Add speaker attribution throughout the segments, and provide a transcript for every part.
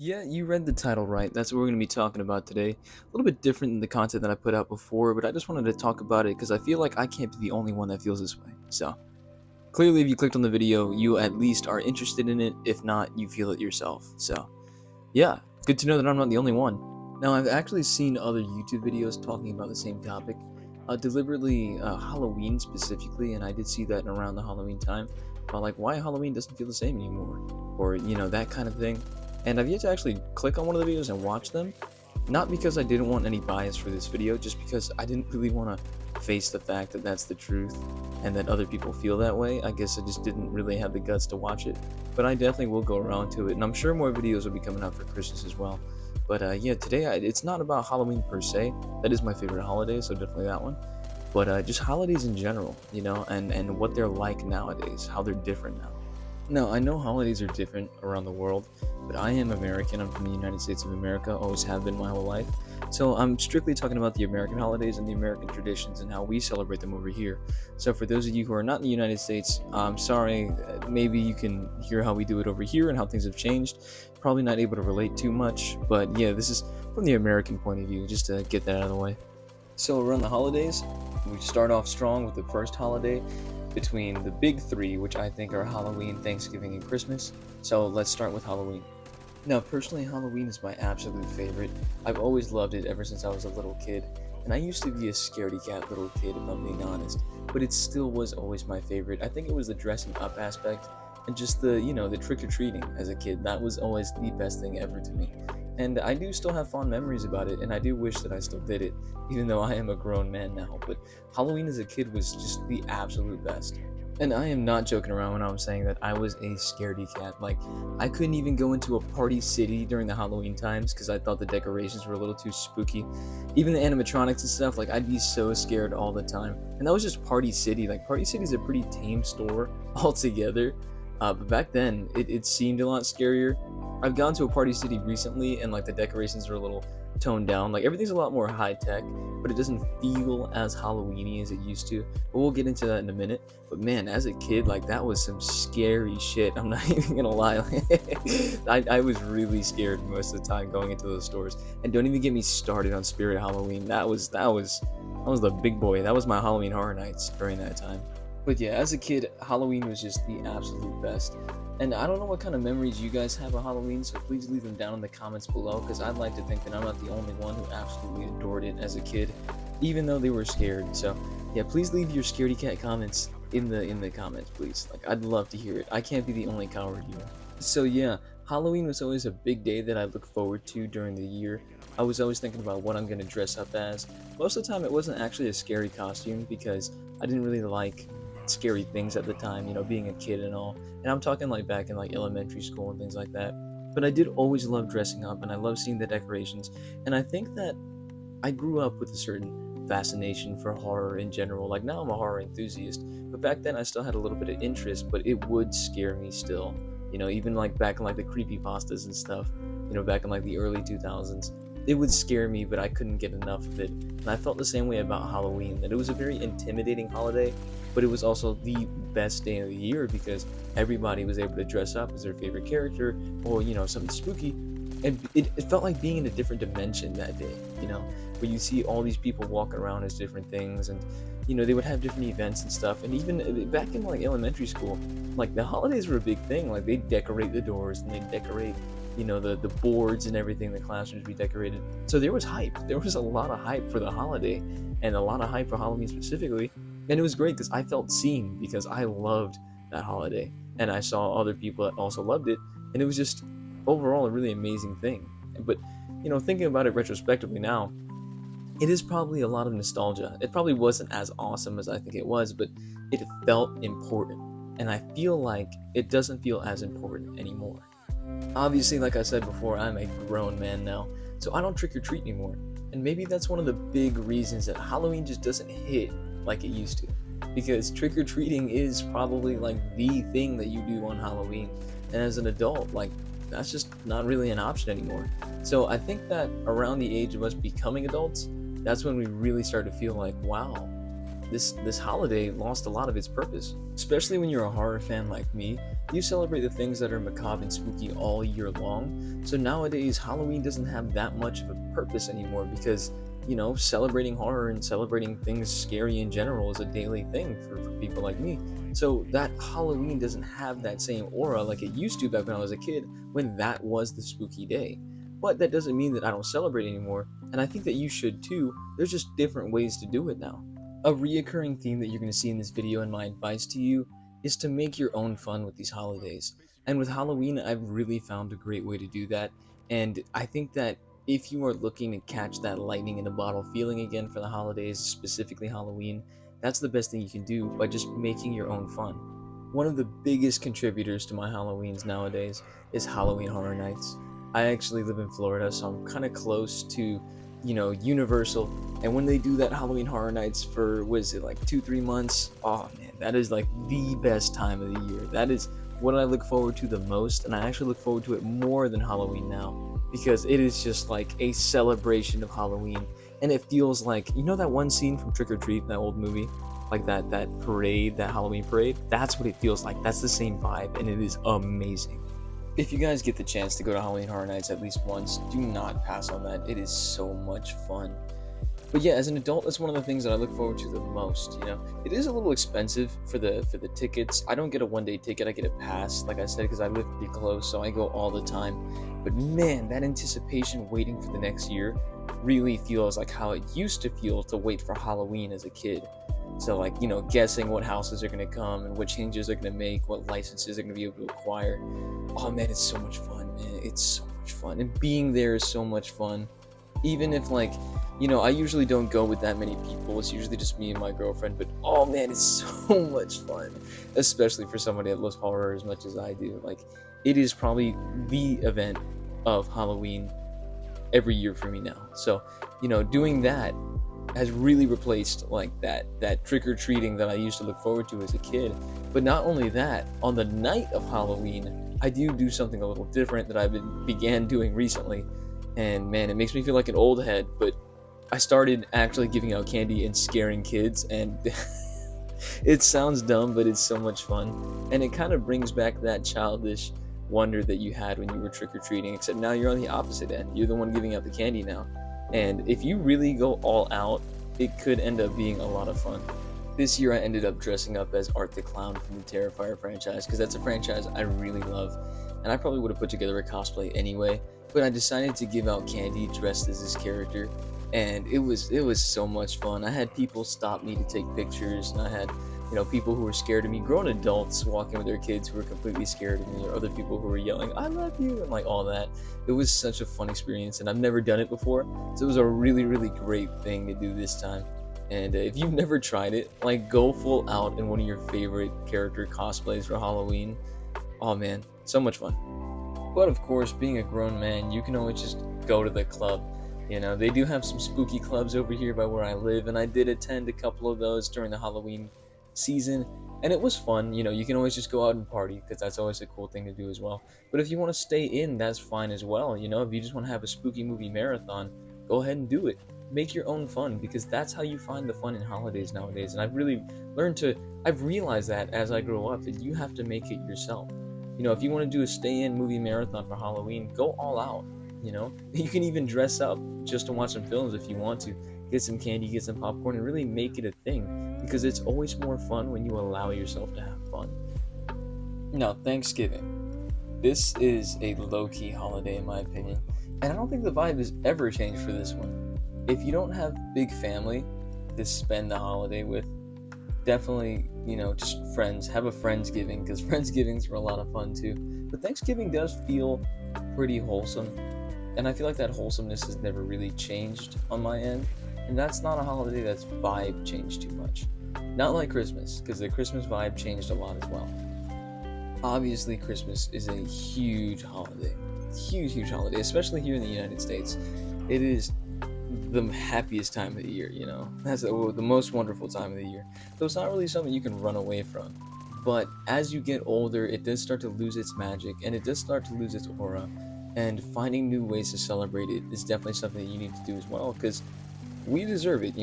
Speaker 1: Yeah, you read the title right. That's what we're going to be talking about today. A little bit different than the content that I put out before, but I just wanted to talk about it because I feel like I can't be the only one that feels this way. So, clearly, if you clicked on the video, you at least are interested in it. If not, you feel it yourself. So, yeah, good to know that I'm not the only one. Now, I've actually seen other YouTube videos talking about the same topic, deliberately Halloween specifically, and I did see that around the Halloween time about like why Halloween doesn't feel the same anymore, or that kind of thing. And I've yet to actually click on one of the videos and watch them, not because I didn't want any bias for this video, just because I didn't really want to face the fact that that's the truth and that other people feel that way. I guess I just didn't really have the guts to watch it, but I definitely will go around to it, and I'm sure more videos will be coming out for Christmas as well. But yeah, today it's not about Halloween per se. That is my favorite holiday, so definitely that one. But just holidays in general, and what they're like nowadays, how they're different now. Now, I know holidays are different around the world, but I am American. I'm from the United States of America, always have been my whole life. So I'm strictly talking about the American holidays and the American traditions and how we celebrate them over here. So for those of you who are not in the United States, I'm sorry, maybe you can hear how we do it over here and how things have changed. Probably not able to relate too much, but yeah, this is from the American point of view, just to get that out of the way. So around the holidays, we start off strong with the first holiday between the big three, which I think are Halloween, Thanksgiving, and Christmas. So let's start with Halloween. Now, personally, Halloween is my absolute favorite. I've always loved it ever since I was a little kid. And I used to be a scaredy cat little kid, if I'm being honest. But it still was always my favorite. I think it was the dressing up aspect and just the trick-or-treating as a kid. That was always the best thing ever to me. And I do still have fond memories about it, and I do wish that I still did it, even though I am a grown man now. But Halloween as a kid was just the absolute best. And I am not joking around when I'm saying that I was a scaredy cat. Like, I couldn't even go into a party city during the Halloween times because I thought the decorations were a little too spooky. Even the animatronics and stuff, like, I'd be so scared all the time. And that was just Party City. Like, Party City is a pretty tame store altogether. But back then, it seemed a lot scarier. I've gone to a Party City recently, and like the decorations are a little toned down. Like everything's a lot more high tech, but it doesn't feel as Halloweeny as it used to. But we'll get into that in a minute. But man, as a kid, like that was some scary shit. I'm not even gonna lie. I was really scared most of the time going into those stores. And don't even get me started on Spirit Halloween. That was the big boy. That was my Halloween Horror Nights during that time. But yeah, as a kid, Halloween was just the absolute best. And I don't know what kind of memories you guys have of Halloween, so please leave them down in the comments below, because I'd like to think that I'm not the only one who absolutely adored it as a kid, even though they were scared. So yeah, please leave your scaredy cat comments in the comments, please. Like, I'd love to hear it. I can't be the only coward here. So yeah, Halloween was always a big day that I look forward to during the year. I was always thinking about what I'm going to dress up as. Most of the time, it wasn't actually a scary costume because I didn't really like scary things at the time, being a kid and all. And I'm talking like back in like elementary school and things like that. But I did always love dressing up and I love seeing the decorations. And I think that I grew up with a certain fascination for horror in general. Like now I'm a horror enthusiast, but back then I still had a little bit of interest, but it would scare me still. Even like back in like the creepy pastas and stuff, back in like the early 2000s. It would scare me, but I couldn't get enough of it. And I felt the same way about Halloween, that it was a very intimidating holiday, but it was also the best day of the year because everybody was able to dress up as their favorite character or, something spooky. And it felt like being in a different dimension that day, where you see all these people walking around as different things and, they would have different events and stuff. And even back in like elementary school, like the holidays were a big thing. Like they'd decorate the doors and they'd decorate the boards and everything, the classrooms be decorated. So there was hype. There was a lot of hype for the holiday and a lot of hype for Halloween specifically. And it was great because I felt seen because I loved that holiday and I saw other people that also loved it. And it was just overall a really amazing thing. But, thinking about it retrospectively now, it is probably a lot of nostalgia. It probably wasn't as awesome as I think it was, but it felt important. And I feel like it doesn't feel as important anymore. Obviously, like I said before, I'm a grown man now, so I don't trick or treat anymore. And maybe that's one of the big reasons that Halloween just doesn't hit like it used to. Because trick or treating is probably like the thing that you do on Halloween. And as an adult, like that's just not really an option anymore. So I think that around the age of us becoming adults, that's when we really start to feel like, wow, this holiday lost a lot of its purpose. Especially when you're a horror fan like me, You celebrate the things that are macabre and spooky all year long. So nowadays, Halloween doesn't have that much of a purpose anymore because, celebrating horror and celebrating things scary in general is a daily thing for people like me. So that Halloween doesn't have that same aura like it used to back when I was a kid, when that was the spooky day. But that doesn't mean that I don't celebrate anymore, and I think that you should too. There's just different ways to do it now. A reoccurring theme that you're going to see in this video, and my advice to you, is to make your own fun with these holidays. And with Halloween, I've really found a great way to do that. And I think that if you are looking to catch that lightning in a bottle feeling again for the holidays, specifically Halloween, that's the best thing you can do by just making your own fun. One of the biggest contributors to my Halloweens nowadays is Halloween Horror Nights. I actually live in Florida, so I'm kind of close to, Universal. And when they do that Halloween Horror Nights for, what is it, like 2-3 months? Oh man, that is like the best time of the year. That is what I look forward to the most, and I actually look forward to it more than Halloween now, because it is just like a celebration of Halloween. And it feels like, that one scene from Trick or Treat, that old movie, like that parade, that Halloween parade? That's what it feels like. That's the same vibe, and it is amazing. If you guys get the chance to go to Halloween Horror Nights at least once, do not pass on that. It is so much fun. But yeah, as an adult, that's one of the things that I look forward to the most. It is a little expensive for the tickets. I don't get a one-day ticket; I get a pass, like I said, because I live pretty close, so I go all the time. But man, that anticipation waiting for the next year really feels like how it used to feel to wait for Halloween as a kid. So like, guessing what houses are going to come and what changes they're going to make, what licenses they're going to be able to acquire. Oh man, it's so much fun, man. It's so much fun. And being there is so much fun. Even if like, I usually don't go with that many people. It's usually just me and my girlfriend. But oh man, it's so much fun. Especially for somebody that loves horror as much as I do. Like, it is probably the event of Halloween every year for me now. So, doing that has really replaced like that trick-or-treating that I used to look forward to as a kid. But not only that, on the night of Halloween, I do something a little different that I began doing recently, and man, it makes me feel like an old head, but I started actually giving out candy and scaring kids, and it sounds dumb, but it's so much fun, and it kind of brings back that childish wonder that you had when you were trick-or-treating, except now you're on the opposite end. You're the one giving out the candy now. And if you really go all out, it could end up being a lot of fun. This year I ended up dressing up as Art the Clown from the Terrifier franchise, because that's a franchise I really love, and I probably would have put together a cosplay anyway, but I decided to give out candy dressed as this character, and it was so much fun. I had people stop me to take pictures, and I had people who were scared of me, grown adults walking with their kids who were completely scared of me, or other people who were yelling, "I love you," and like all that. It was such a fun experience, and I've never done it before, so it was a really, really great thing to do this time. And if you've never tried it, like, go full out in one of your favorite character cosplays for Halloween. Oh man, so much fun. But of course, being a grown man, you can always just go to the club. They do have some spooky clubs over here by where I live, and I did attend a couple of those during the Halloween season, and it was fun. You can always just go out and party, because that's always a cool thing to do as well. But if you want to stay in, that's fine as well. If you just want to have a spooky movie marathon, go ahead and do it. Make your own fun, because that's how you find the fun in holidays nowadays. And I've really I've realized that as I grow up, that you have to make it yourself. If you want to do a stay-in movie marathon for Halloween, go all out. You can even dress up just to watch some films if you want to. Get some candy, get some popcorn, and really make it a thing, because it's always more fun when you allow yourself to have fun. Now, Thanksgiving. This is a low-key holiday in my opinion, and I don't think the vibe has ever changed for this one. If you don't have big family to spend the holiday with, definitely, just friends. Have a Friendsgiving, because Friendsgivings are a lot of fun too. But Thanksgiving does feel pretty wholesome, and I feel like that wholesomeness has never really changed on my end. And that's not a holiday that's vibe changed too much. Not like Christmas, because the Christmas vibe changed a lot as well. Obviously, Christmas is a huge holiday. Huge holiday, especially here in the United States. It is the happiest time of the year, That's the most wonderful time of the year. So it's not really something you can run away from. But as you get older, it does start to lose its magic, and it does start to lose its aura. And finding new ways to celebrate it is definitely something that you need to do as well, because we deserve it.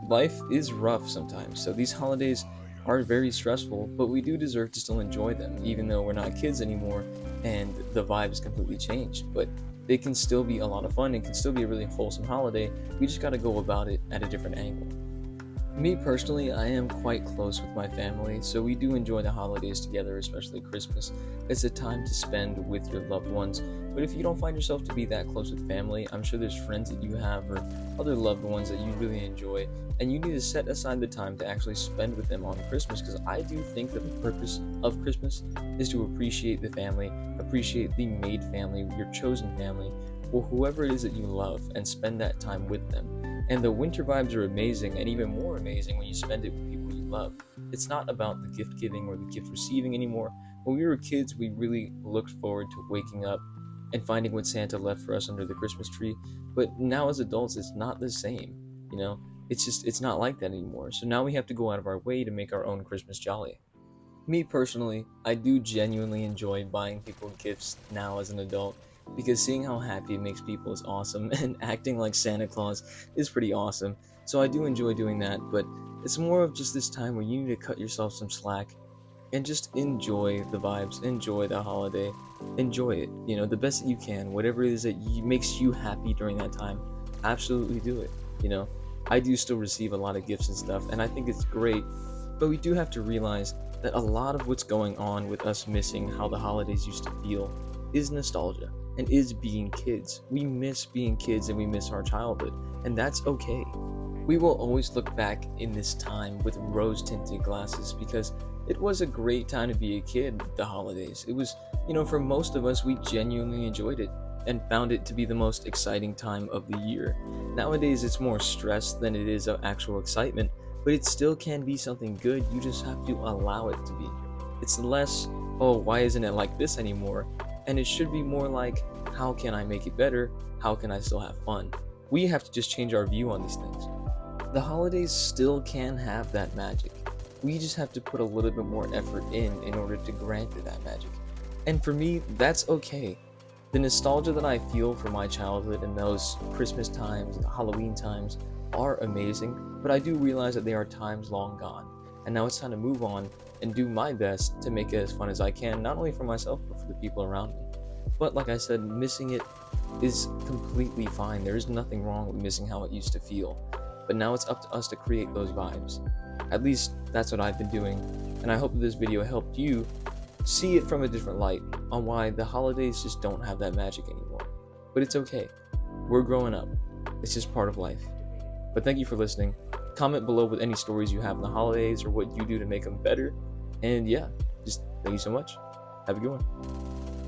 Speaker 1: Life is rough sometimes, so these holidays are very stressful, but we do deserve to still enjoy them, even though we're not kids anymore and the vibe is completely changed. But they can still be a lot of fun and can still be a really wholesome holiday. We just got to go about it at a different angle. Me personally, I am quite close with my family, so we do enjoy the holidays together, especially Christmas. It's a time to spend with your loved ones. But if you don't find yourself to be that close with family, I'm sure there's friends that you have or other loved ones that you really enjoy, and you need to set aside the time to actually spend with them on Christmas, because I do think that the purpose of Christmas is to appreciate the family, appreciate the made family, your chosen family, or whoever it is that you love, and spend that time with them. And the winter vibes are amazing, and even more amazing when you spend it with people you love. It's not about the gift giving or the gift receiving anymore. When we were kids, we really looked forward to waking up and finding what Santa left for us under the Christmas tree. But now as adults, it's not the same. It's not like that anymore. So now we have to go out of our way to make our own Christmas jolly. Me personally, I do genuinely enjoy buying people gifts now as an adult, because seeing how happy it makes people is awesome, and acting like Santa Claus is pretty awesome. So I do enjoy doing that, but it's more of just this time where you need to cut yourself some slack and just enjoy the vibes, enjoy the holiday, enjoy it, the best that you can. Whatever it is that makes you happy during that time, absolutely do it. I do still receive a lot of gifts and stuff, and I think it's great, but we do have to realize that a lot of what's going on with us missing how the holidays used to feel is nostalgia and is being kids. We miss being kids and we miss our childhood, and that's okay. We will always look back in this time with rose-tinted glasses, because it was a great time to be a kid, the holidays. It was, for most of us, we genuinely enjoyed it and found it to be the most exciting time of the year. Nowadays, it's more stress than it is of actual excitement, but it still can be something good. You just have to allow it to be. It's less, oh, why isn't it like this anymore? And it should be more like, how can I make it better? How can I still have fun? We have to just change our view on these things. The holidays still can have that magic. We just have to put a little bit more effort in order to grant it that magic. And for me, that's okay. The nostalgia that I feel for my childhood and those Christmas times, Halloween times, are amazing, but I do realize that they are times long gone. And now it's time to move on and do my best to make it as fun as I can, not only for myself, but for the people around me. But like I said, missing it is completely fine. There is nothing wrong with missing how it used to feel. But now it's up to us to create those vibes. At least that's what I've been doing, and I hope that this video helped you see it from a different light on why the holidays just don't have that magic anymore. But it's okay. We're growing up. It's just part of life. But thank you for listening. Comment below with any stories you have in the holidays or what you do to make them better. And yeah, just thank you so much. Have a good one.